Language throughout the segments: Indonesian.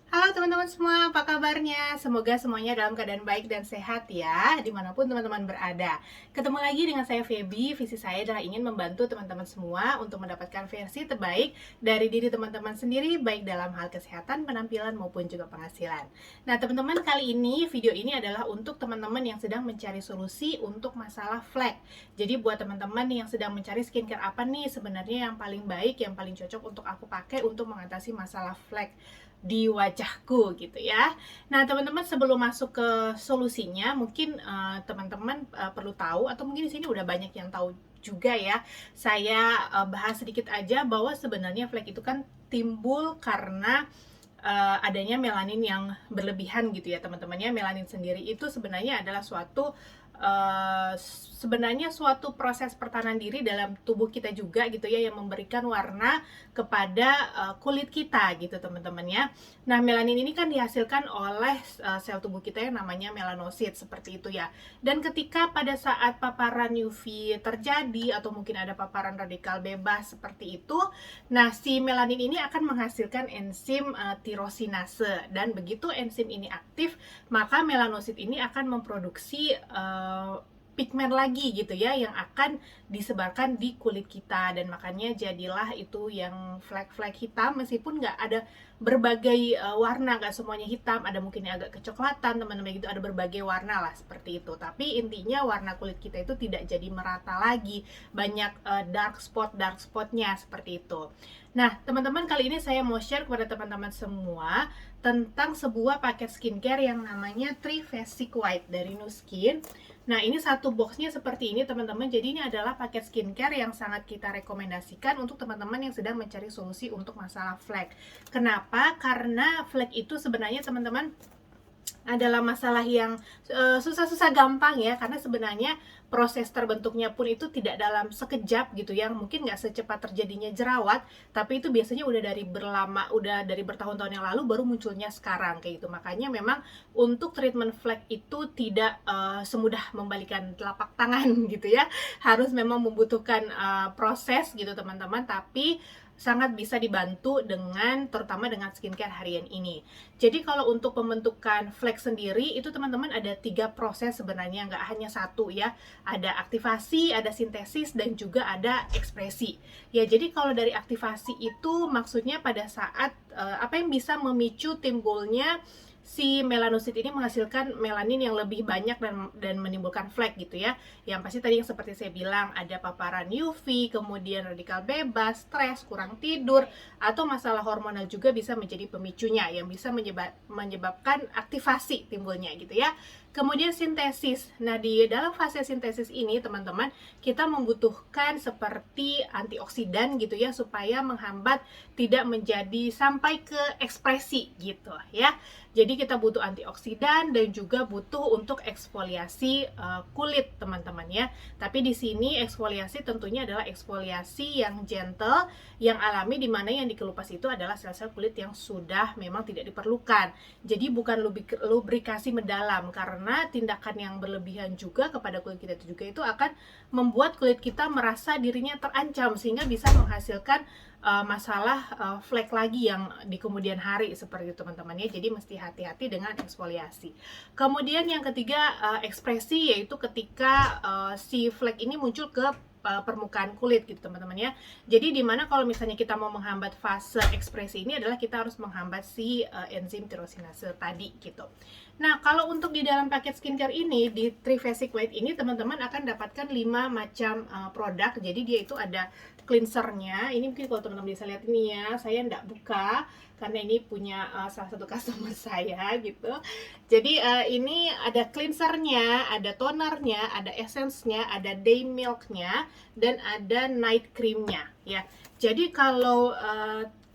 Halo teman-teman semua, apa kabarnya? Semoga semuanya dalam keadaan baik dan sehat ya, dimanapun teman-teman berada. Ketemu lagi dengan saya Feby, visi saya adalah ingin membantu teman-teman semua untuk mendapatkan versi terbaik dari diri teman-teman sendiri, baik dalam hal kesehatan, penampilan, maupun juga penghasilan. Nah teman-teman, kali ini, video ini adalah untuk teman-teman yang sedang mencari solusi untuk masalah flek. Jadi buat teman-teman yang sedang mencari skincare apa nih sebenarnya yang paling baik, yang paling cocok untuk aku pakai untuk mengatasi masalah flek di wajahku gitu ya. Nah, teman-teman sebelum masuk ke solusinya, mungkin teman-teman perlu tahu atau mungkin di sini udah banyak yang tahu juga ya. Saya bahas sedikit aja bahwa sebenarnya flek itu kan timbul karena adanya melanin yang berlebihan gitu ya teman-temannya. Melanin sendiri itu sebenarnya adalah suatu proses pertahanan diri dalam tubuh kita juga gitu ya, yang memberikan warna kepada kulit kita gitu teman-teman ya. Nah, melanin ini kan dihasilkan oleh sel tubuh kita yang namanya melanosit seperti itu ya. Dan ketika pada saat paparan UV terjadi atau mungkin ada paparan radikal bebas seperti itu, nah si melanin ini akan menghasilkan enzim tirosinase, dan begitu enzim ini aktif, maka melanosit ini akan memproduksi pigmen lagi gitu ya, yang akan disebarkan di kulit kita, dan makanya jadilah itu yang flek-flek hitam, meskipun nggak ada berbagai warna, nggak semuanya hitam, ada mungkin yang agak kecoklatan teman-teman gitu, ada berbagai warna lah seperti itu. Tapi intinya warna kulit kita itu tidak jadi merata lagi, banyak dark spotnya seperti itu. Nah teman-teman, kali ini saya mau share kepada teman-teman semua tentang sebuah paket skincare yang namanya Trifasic White dari Nu Skin. Nah, ini satu boxnya seperti ini teman-teman. Jadi ini adalah paket skincare yang sangat kita rekomendasikan untuk teman-teman yang sedang mencari solusi untuk masalah flek. Kenapa? Karena flek itu sebenarnya teman-teman adalah masalah yang susah-susah gampang ya, karena sebenarnya proses terbentuknya pun itu tidak dalam sekejap gitu ya, mungkin nggak secepat terjadinya jerawat, tapi itu biasanya udah dari bertahun-tahun yang lalu baru munculnya sekarang kayak gitu. Makanya memang untuk treatment flek itu tidak semudah membalikan telapak tangan gitu ya, harus memang membutuhkan proses gitu teman-teman, tapi sangat bisa dibantu terutama dengan skincare harian ini. Jadi kalau untuk pembentukan flek sendiri itu teman-teman ada 3 proses sebenarnya, nggak hanya satu ya. Ada aktivasi, ada sintesis, dan juga ada ekspresi. Ya, jadi kalau dari aktivasi itu maksudnya pada saat apa yang bisa memicu timbulnya si melanosit ini menghasilkan melanin yang lebih banyak dan menimbulkan flek gitu ya. Yang pasti tadi yang seperti saya bilang, ada paparan UV, kemudian radikal bebas, stres, kurang tidur, atau masalah hormonal juga bisa menjadi pemicunya yang bisa menyebabkan aktivasi timbulnya gitu ya. Kemudian sintesis. Nah, di dalam fase sintesis ini teman-teman, kita membutuhkan seperti antioksidan gitu ya, supaya menghambat tidak menjadi sampai ke ekspresi gitu ya. Jadi kita butuh antioksidan dan juga butuh untuk eksfoliasi kulit teman-teman ya. Tapi di sini eksfoliasi tentunya adalah eksfoliasi yang gentle, yang alami, di mana yang dikelupas itu adalah sel-sel kulit yang sudah memang tidak diperlukan. Jadi bukan lubrikasi mendalam, karena tindakan yang berlebihan juga kepada kulit kita itu akan membuat kulit kita merasa dirinya terancam, sehingga bisa menghasilkan masalah flek lagi yang di kemudian hari seperti itu teman-teman ya. Jadi mesti hati-hati dengan eksfoliasi. Kemudian yang ketiga ekspresi, yaitu ketika si flek ini muncul ke permukaan kulit gitu teman-teman ya. Jadi dimana kalau misalnya kita mau menghambat fase ekspresi ini adalah kita harus menghambat si enzim tirosinase tadi gitu. Nah, kalau untuk di dalam paket skincare ini, di Trifasic White ini teman-teman akan dapatkan 5 macam produk. Jadi dia itu ada cleansernya. Ini mungkin kalau teman-teman bisa lihat ini ya, saya enggak buka karena ini punya salah satu customer saya gitu. Jadi ini ada cleansernya, ada tonernya, ada essence-nya, ada day milk-nya, dan ada night cream-nya ya. Jadi kalau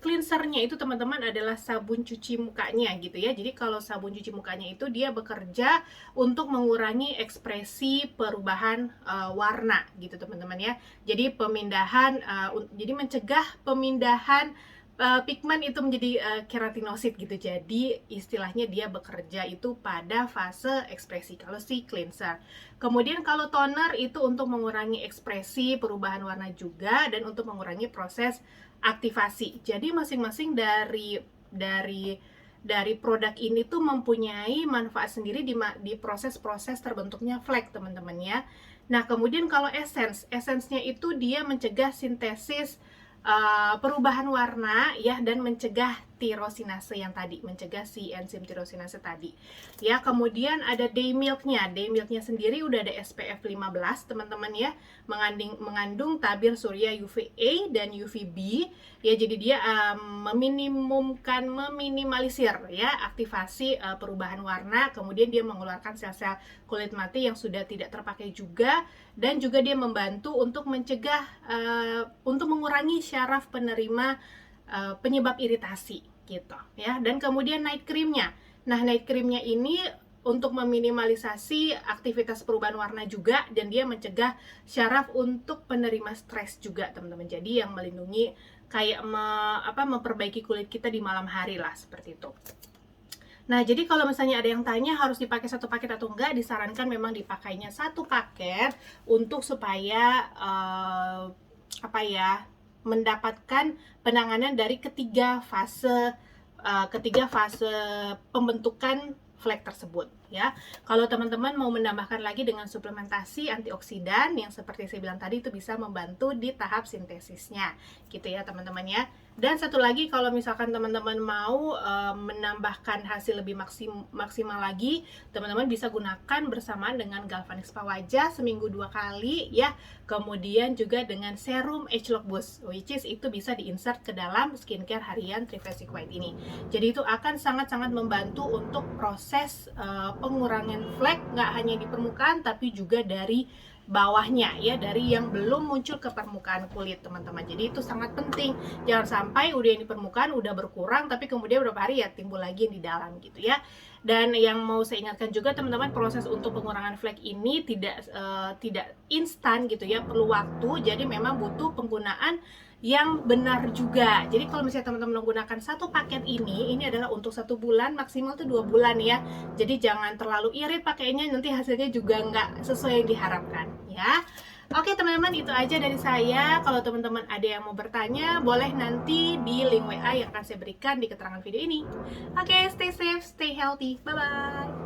cleansernya itu teman-teman adalah sabun cuci mukanya gitu ya. Jadi kalau sabun cuci mukanya itu dia bekerja untuk mengurangi ekspresi perubahan warna gitu teman-teman ya. Jadi jadi mencegah pemindahan pigmen itu menjadi keratinosit gitu. Jadi istilahnya dia bekerja itu pada fase ekspresi kalau si cleanser. Kemudian kalau toner itu untuk mengurangi ekspresi perubahan warna juga, dan untuk mengurangi proses aktivasi. Jadi masing-masing dari dari produk ini tuh mempunyai manfaat sendiri di proses-proses terbentuknya flek, teman-teman ya. Nah, kemudian kalau esensnya itu dia mencegah sintesis perubahan warna ya, dan mencegah tirosinase yang tadi, mencegah si enzim tirosinase tadi. Ya, kemudian ada day milknya. Day milknya sendiri udah ada SPF 15, teman-teman ya. Mengandung tabir surya UVA dan UVB. Ya, jadi dia meminimalisir ya aktivasi perubahan warna, kemudian dia mengeluarkan sel-sel kulit mati yang sudah tidak terpakai juga, dan juga dia membantu untuk mencegah untuk mengurangi syaraf penerima penyebab iritasi gitu ya. Dan kemudian night creamnya. Nah, night creamnya ini untuk meminimalisasi aktivitas perubahan warna juga, dan dia mencegah syaraf untuk penerima stres juga, teman-teman. Jadi yang melindungi kayak memperbaiki kulit kita di malam hari lah, seperti itu. Nah, jadi kalau misalnya ada yang tanya harus dipakai satu paket atau enggak, disarankan memang dipakainya satu paket untuk supaya mendapatkan penanganan dari ketiga fase pembentukan flek tersebut ya. Kalau teman-teman mau menambahkan lagi dengan suplementasi antioksidan yang seperti saya bilang tadi, itu bisa membantu di tahap sintesisnya gitu ya, teman-teman ya. Dan satu lagi, kalau misalkan teman-teman mau menambahkan hasil lebih maksimal lagi, teman-teman bisa gunakan bersamaan dengan Galvanix Spa wajah seminggu 2 kali ya. Kemudian juga dengan serum Age Lock Boost, which is itu bisa diinsert ke dalam skincare harian Trifasic White ini. Jadi itu akan sangat-sangat membantu untuk proses pengurangan flek, nggak hanya di permukaan tapi juga dari bawahnya ya, dari yang belum muncul ke permukaan kulit, teman-teman. Jadi itu sangat penting, jangan sampai udah yang di permukaan udah berkurang tapi kemudian beberapa hari ya timbul lagi yang di dalam gitu ya. Dan yang mau saya ingatkan juga, teman-teman, proses untuk pengurangan flek ini tidak instan gitu ya, perlu waktu. Jadi memang butuh penggunaan yang benar juga. Jadi kalau misalnya teman-teman menggunakan satu paket ini adalah untuk 1 bulan, maksimal tuh 2 bulan ya. Jadi jangan terlalu irit pakainya, nanti hasilnya juga nggak sesuai yang diharapkan ya. Oke teman-teman, itu aja dari saya. Kalau teman-teman ada yang mau bertanya, boleh nanti di link WA yang akan saya berikan di keterangan video ini. Oke, stay safe, stay healthy, bye-bye.